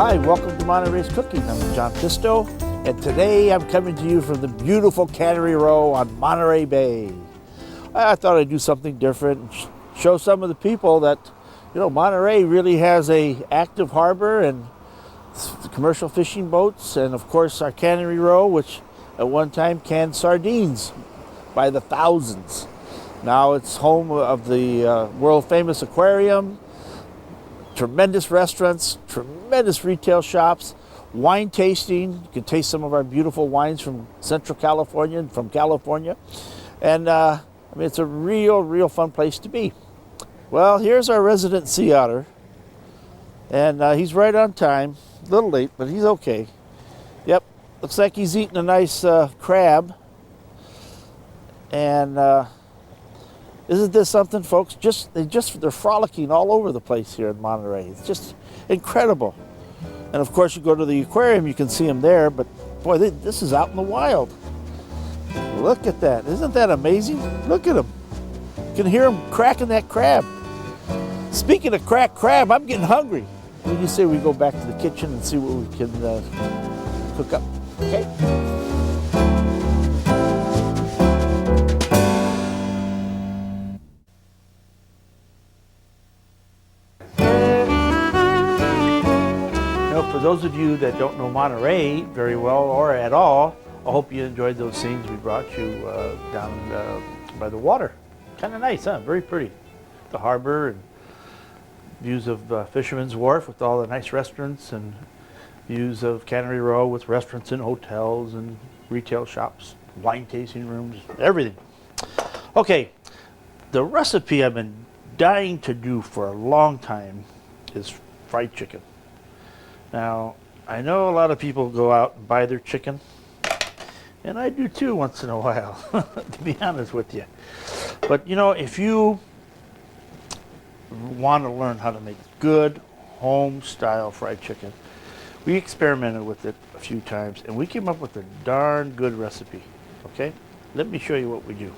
Hi, welcome to Monterey's Cooking. I'm John Pisto, and today I'm coming to you from the beautiful Cannery Row on Monterey Bay. I thought I'd do something different and show some of the people that, Monterey really has a active harbor and commercial fishing boats, and of course our Cannery Row, which at one time canned sardines by the thousands. Now it's home of the world famous aquarium, tremendous restaurants, tremendous retail shops, wine tasting. You can taste some of our beautiful wines from Central California and from California. And it's a real fun place to be. Well, here's our resident sea otter. And he's right on time. A little late, but he's okay. Yep, looks like he's eating a nice crab. And isn't this something, folks? They're frolicking all over the place here in Monterey. It's just incredible. And of course, you go to the aquarium, you can see them there. But boy, this is out in the wild. Look at that! Isn't that amazing? Look at them. You can hear them cracking that crab. Speaking of cracked crab, I'm getting hungry. What do you say we go back to the kitchen and see what we can cook up? Okay. For those of you that don't know Monterey very well or at all, I hope you enjoyed those scenes we brought you down by the water. Kind of nice, huh? Very pretty. The harbor and views of Fisherman's Wharf with all the nice restaurants, and views of Cannery Row with restaurants and hotels and retail shops, wine tasting rooms, everything. Okay, the recipe I've been dying to do for a long time is fried chicken. Now, I know a lot of people go out and buy their chicken, and I do too once in a while, to be honest with you. But if you want to learn how to make good home-style fried chicken, we experimented with it a few times, and we came up with a darn good recipe, okay? Let me show you what we do.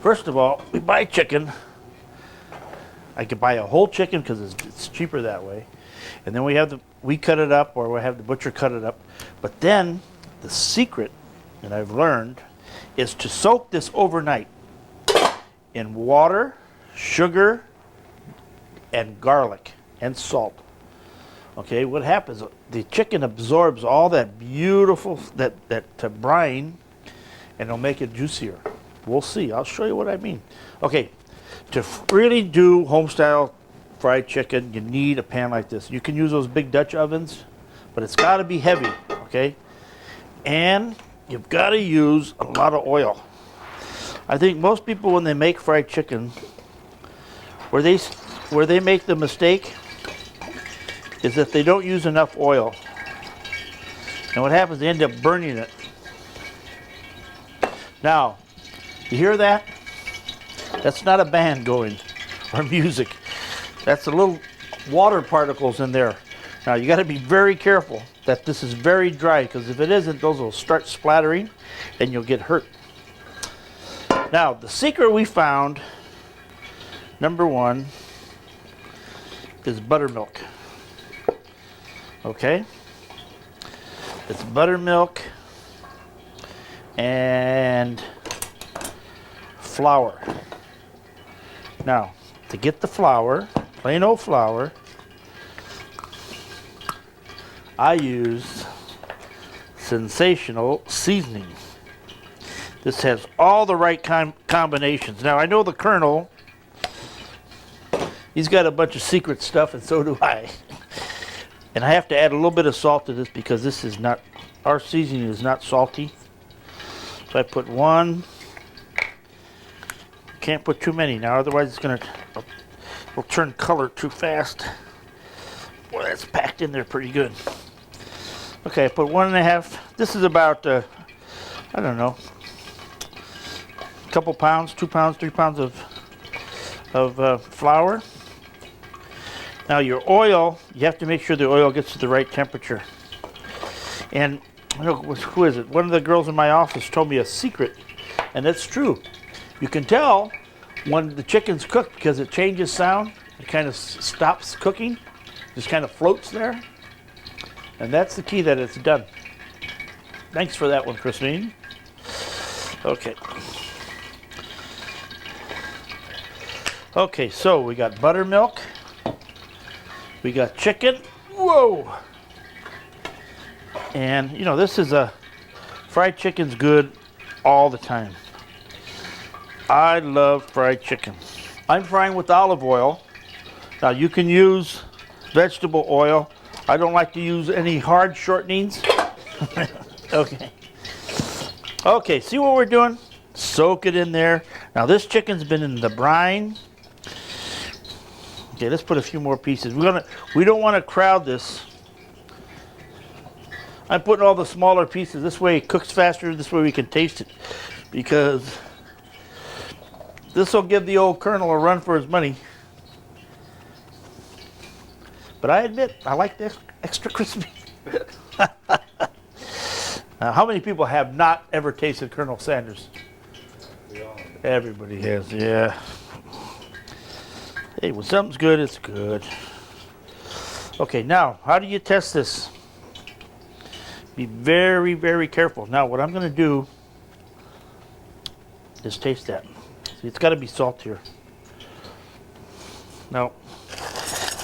First of all, we buy chicken. I could buy a whole chicken because it's cheaper that way. And then we cut it up, or we have the butcher cut it up. But then the secret that I've learned is to soak this overnight in water, sugar, and garlic and salt. Okay, what happens? The chicken absorbs all that beautiful that brine, and it'll make it juicier. We'll see. I'll show you what I mean. Okay, to really do home-style fried chicken, you need a pan like this. You can use those big Dutch ovens, but it's got to be heavy, okay? And you've got to use a lot of oil. I think most people, when they make fried chicken, where they make the mistake is that they don't use enough oil. And what happens, they end up burning it. Now, you hear that? That's not a band going, or music. That's the little water particles in there. Now you got to be very careful that this is very dry, because if it isn't, those will start splattering and you'll get hurt. Now the secret we found, number one, is buttermilk. Okay? It's buttermilk and flour. Now, to get the flour, plain old flour, I used Sensational Seasoning. This has all the right combinations. Now, I know the Colonel, he's got a bunch of secret stuff, and so do I. And I have to add a little bit of salt to this because this is not, our seasoning is not salty. So I put one. Can't put too many now, otherwise it'll turn color too fast. Boy, that's packed in there pretty good. Okay, I put 1.5. This is about, I don't know, a couple pounds, 2 pounds, 3 pounds of flour. Now your oil, you have to make sure the oil gets to the right temperature. And I don't know, who is it? One of the girls in my office told me a secret, and it's true. You can tell when the chicken's cooked because it changes sound. It kind of stops cooking, just kind of floats there. And that's the key that it's done. Thanks for that one, Christine. Okay. Okay, so we got buttermilk. We got chicken. Whoa! And, you know, this is fried chicken's good all the time. I love fried chicken. I'm frying with olive oil. Now, you can use vegetable oil. I don't like to use any hard shortenings. Okay. Okay, see what we're doing? Soak it in there. Now, this chicken's been in the brine. Okay, let's put a few more pieces. We don't want to crowd this. I'm putting all the smaller pieces. This way it cooks faster. This way we can taste it. Because this will give the old Colonel a run for his money. But I admit, I like the extra crispy. How many people have not ever tasted Colonel Sanders? Everybody has, yeah. Hey, when something's good, it's good. Okay, now, how do you test this? Be very, very careful. Now, what I'm going to do is taste that. See, it's got to be saltier. Now,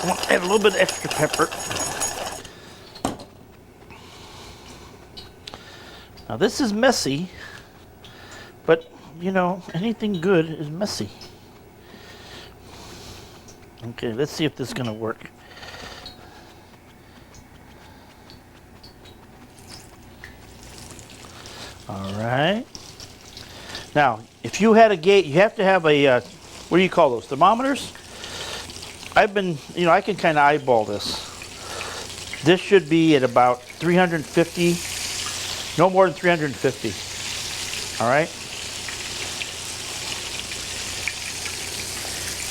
I want to add a little bit of extra pepper. Now, this is messy, but, you know, anything good is messy. Okay, let's see if this is going to work. All right. Now, if you had a gauge, you have to have a, what do you call those, thermometers? I've been, you know, I can kind of eyeball this. This should be at about 350, no more than 350. All right.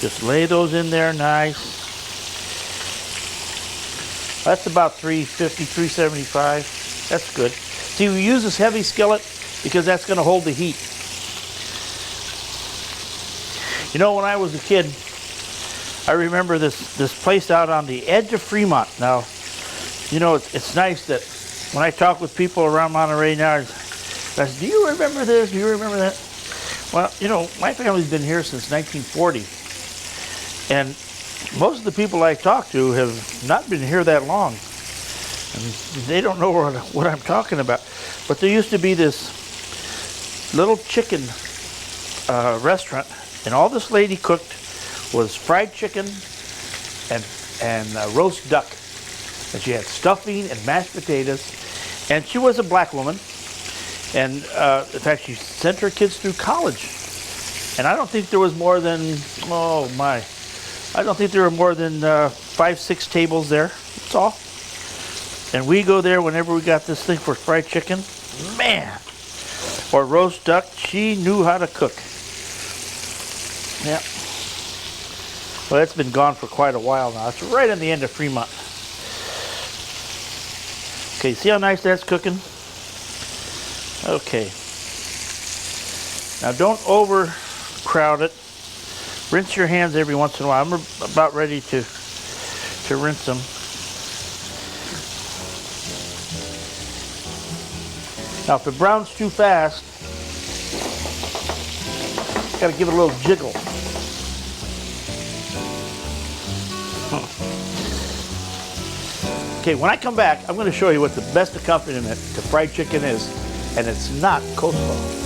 Just lay those in there nice. That's about 350, 375. That's good. See, we use this heavy skillet because that's going to hold the heat. You know, when I was a kid, I remember this place out on the edge of Fremont. Now, you know, it's nice that when I talk with people around Monterey now, I say, do you remember this? Do you remember that? Well, you know, my family's been here since 1940. And most of the people I talk to have not been here that long. And they don't know what I'm talking about. But there used to be this little chicken restaurant, and all this lady cooked was fried chicken and roast duck. And she had stuffing and mashed potatoes. And she was a black woman. And in fact, she sent her kids through college. And I don't think there was more than, oh my, I don't think there were more than 5, 6 tables there. That's all. And we go there whenever we got this thing for fried chicken. Man, or roast duck, she knew how to cook. Yeah. Well, it's been gone for quite a while now. It's right on the end of Fremont. Okay, see how nice that's cooking? Okay. Now don't overcrowd it. Rinse your hands every once in a while. I'm about ready to rinse them. Now, if it browns too fast, got to give it a little jiggle. Okay, when I come back, I'm going to show you what the best accompaniment to fried chicken is, and it's not coleslaw.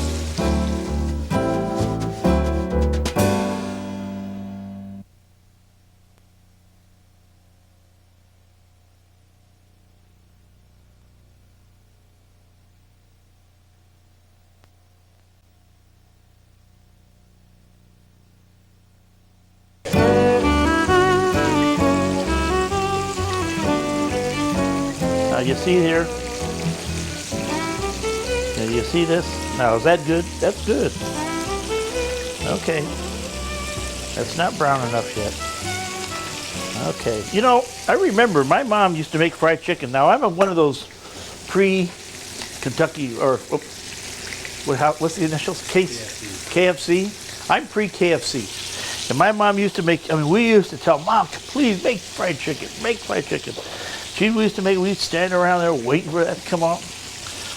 You see here? Now, you see this? Now, is that good? That's good. Okay. That's not brown enough yet. Okay. You know, I remember my mom used to make fried chicken. Now, I'm one of those pre-Kentucky, or what's the initials? KFC. I'm pre-KFC. And my mom used to make, I mean, we used to tell Mom, please make fried chicken, make fried chicken. cheese we used to make, we'd stand around there waiting for that to come out.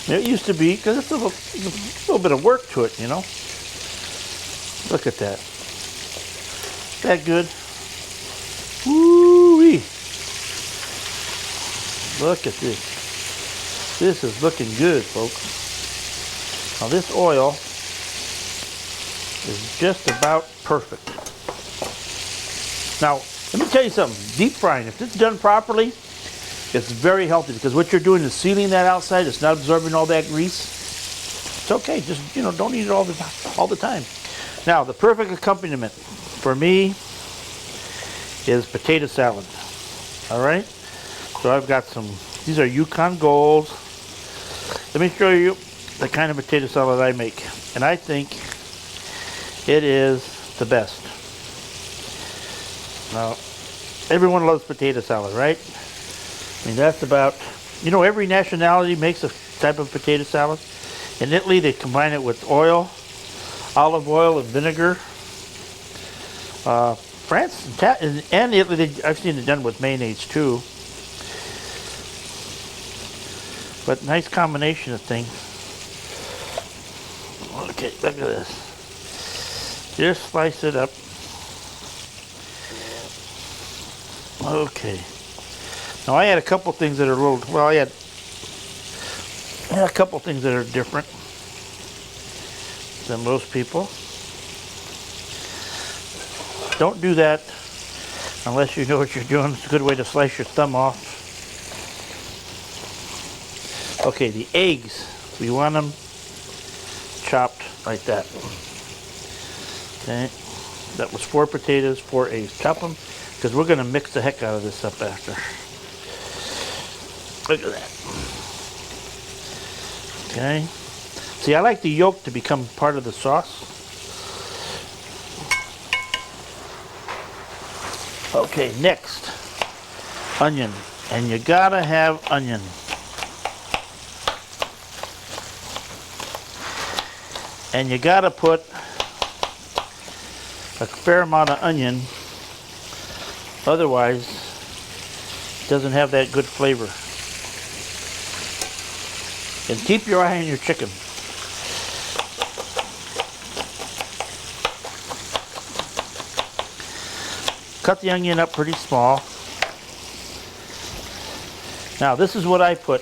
And it used to be, because it's a little bit of work to it, you know. Look at that. That good? Woo-wee. Look at this. This is looking good, folks. Now this oil is just about perfect. Now, let me tell you something. Deep frying, if it's done properly, it's very healthy because what you're doing is sealing that outside. It's not absorbing all that grease. It's okay. Just, you know, don't eat it all the time. Now, the perfect accompaniment for me is potato salad. All right? So I've got some, these are Yukon Golds. Let me show you the kind of potato salad I make. And I think it is the best. Now, everyone loves potato salad, right? I mean, that's about, you know, every nationality makes a type of potato salad. In Italy, they combine it with oil, olive oil, and vinegar. France and Italy, I've seen it done with mayonnaise too. But nice combination of things. Okay, look at this. Just slice it up. Okay. Now I had a couple things that are a little, well, I had a couple things that are different than most people. Don't do that unless you know what you're doing. It's a good way to slice your thumb off. Okay, the eggs, we want them chopped like that. Okay, that was 4 potatoes, 4 eggs. Chop them, because we're going to mix the heck out of this up after. Look at that. Okay. See, I like the yolk to become part of the sauce. Okay, next, onion. And you gotta have onion. And you gotta put a fair amount of onion, otherwise it doesn't have that good flavor. And keep your eye on your chicken. Cut the onion up pretty small. Now this is what I put.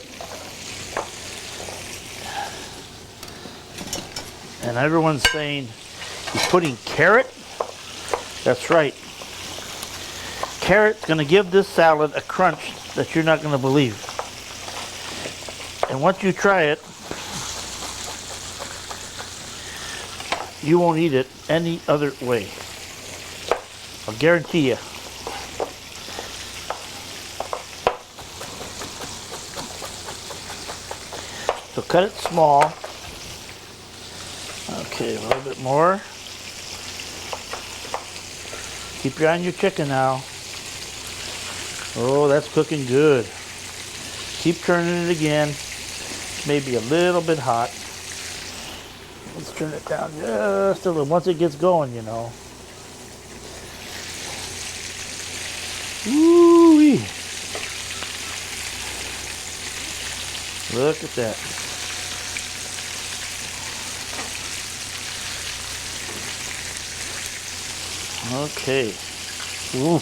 And everyone's saying, he's putting carrot? That's right. Carrot's gonna give this salad a crunch that you're not gonna believe. And once you try it, you won't eat it any other way. I'll guarantee you. So cut it small. Okay, a little bit more. Keep your eye on your chicken now. Oh, that's cooking good. Keep turning it again. Maybe a little bit hot. Let's turn it down just a little. Once it gets going, you know. Woo-wee. Look at that. Okay. Ooh.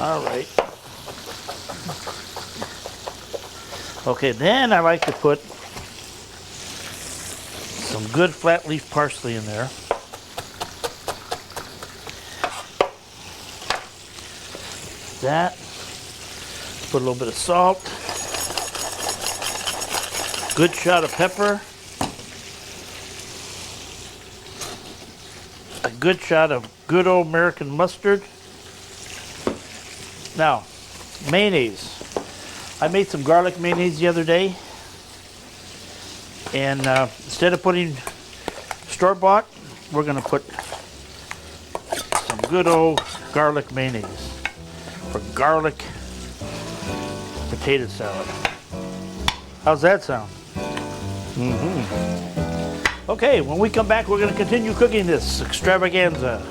All right. Okay, then I like to put some good flat leaf parsley in there. That. Put a little bit of salt. Good shot of pepper. A good shot of good old American mustard. Now, mayonnaise. I made some garlic mayonnaise the other day. And instead of putting store-bought, we're going to put some good old garlic mayonnaise for garlic potato salad. How's that sound? Mm-hmm. Okay, when we come back, we're going to continue cooking this extravaganza.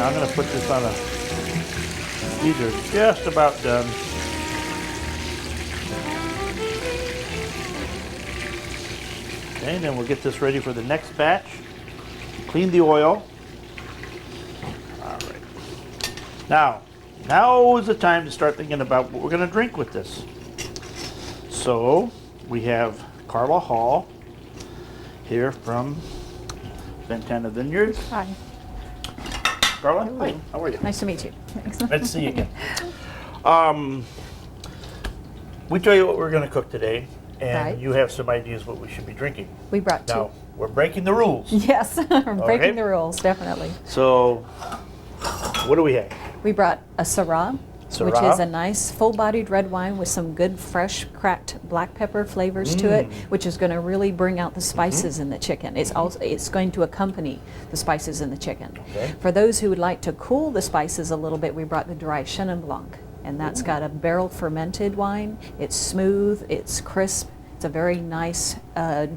Now I'm going to put this on a, these are just about done. Okay, then we'll get this ready for the next batch. Clean the oil. All right. Now is the time to start thinking about what we're going to drink with this. So we have Carla Hall here from Ventana Vineyards. Hi. Carla, hi. How are you? Nice to meet you. Thanks. Nice to see you again. We tell you what we're going to cook today, and Right. you have some ideas what we should be drinking. We brought two. Now, we're breaking the rules. Yes, we're breaking Okay. the rules, definitely. So, what do we have? We brought a Syrah, which Syrah. is a nice full-bodied red wine with some good fresh cracked black pepper flavors to it, which is going to really bring out the spices in the chicken. It's going to accompany the spices in the chicken. Okay. For those who would like to cool the spices a little bit, we brought the dry Chenin Blanc, and that's got a barrel fermented wine. It's smooth, it's crisp. It's a very nice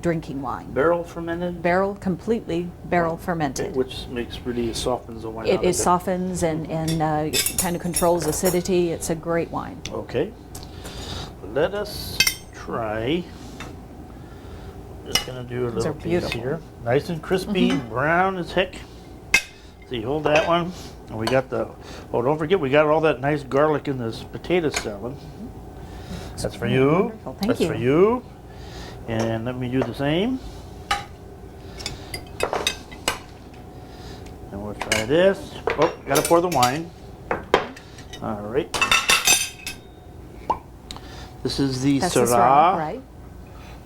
drinking wine. Barrel fermented? Completely barrel fermented. Which makes really softens the wine out It a bit. softens and kind of controls acidity. It's a great wine. Okay. Let us try. Just gonna do a These little are piece beautiful. here. Nice and crispy, brown as heck. See, hold that one. And we got the, oh, don't forget, we got all that nice garlic in this potato salad. That's for you. Wonderful. Thank That's you. for you. And let me do the same. And we'll try this. Oh, gotta pour the wine. All right. This is the That's the Syrah. right?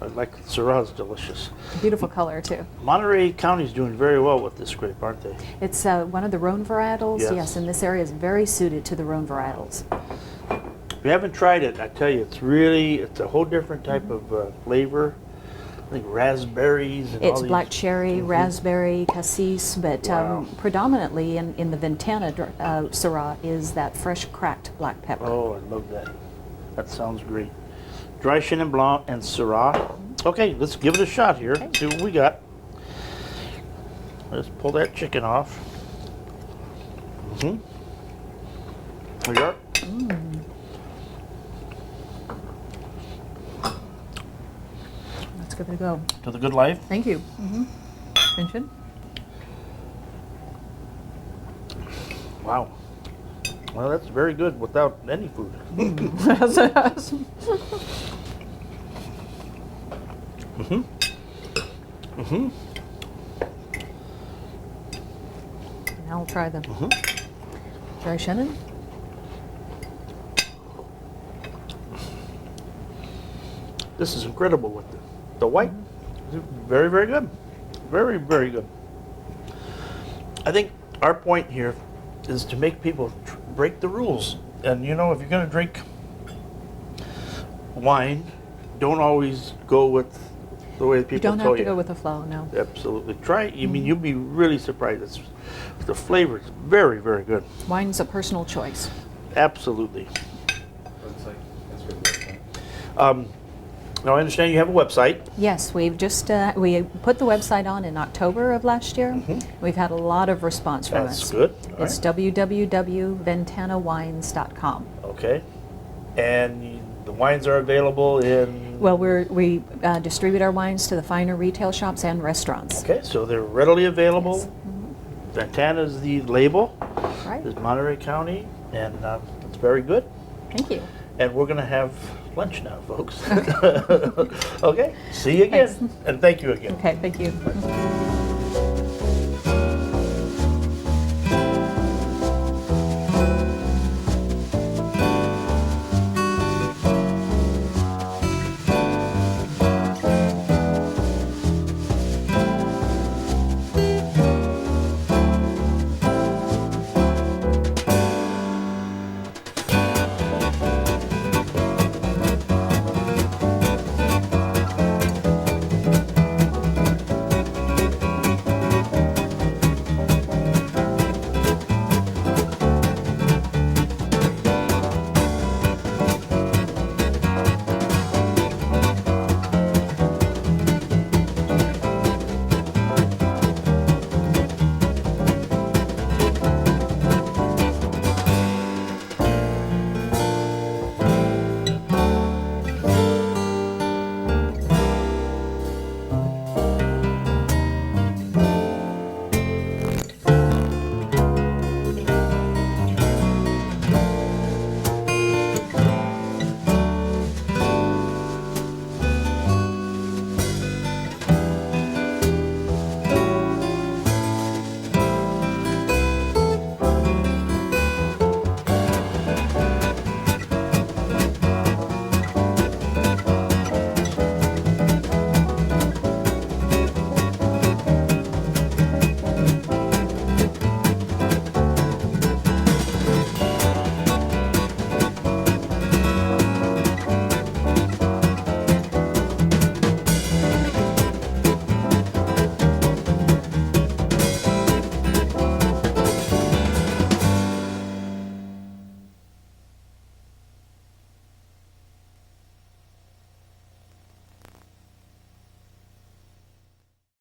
I like Syrah, is delicious. Beautiful color too. Monterey County is doing very well with this grape, aren't they? It's one of the Rhone varietals. Yes. Yes, and this area is very suited to the Rhone varietals. If you haven't tried it, I tell you, it's a whole different type of flavor. I think raspberries and all It's these. black cherry, raspberry, cassis, but Wow. predominantly in the Ventana Syrah is that fresh cracked black pepper. Oh, I love that. That sounds great. Dry Chenin Blanc and Syrah. Okay, let's give it a shot here. Okay. See what we got. Let's pull that chicken off. There you are. Let's give it a go. To the good life. Thank you. Attention. Wow. Well, that's very good without any food. Now we'll try the dry Chenin. This is incredible with the white. Very, very good. Very, very good. I think our point here is to make people break the rules. And you know, if you're going to drink wine, don't always go with the way people You don't tell have to you. go with the flow, no. Absolutely. Try it. I mean, you'll be really surprised. The flavor is very, very good. Wine's a personal choice. Absolutely. Looks like that's really good. Now, I understand you have a website. Yes, we've just we put the website on in October of last year. We've had a lot of response from That's us. good. All It's right. www.ventanawines.com. Okay. And the wines are available in... Well, we distribute our wines to the finer retail shops and restaurants. Okay, so they're readily available. Yes. Ventana is the label. Right. It's Monterey County, and it's very good. Thank you. And we're going to have lunch now, folks. Okay, see you again. Thanks. And thank you again. Okay, thank you.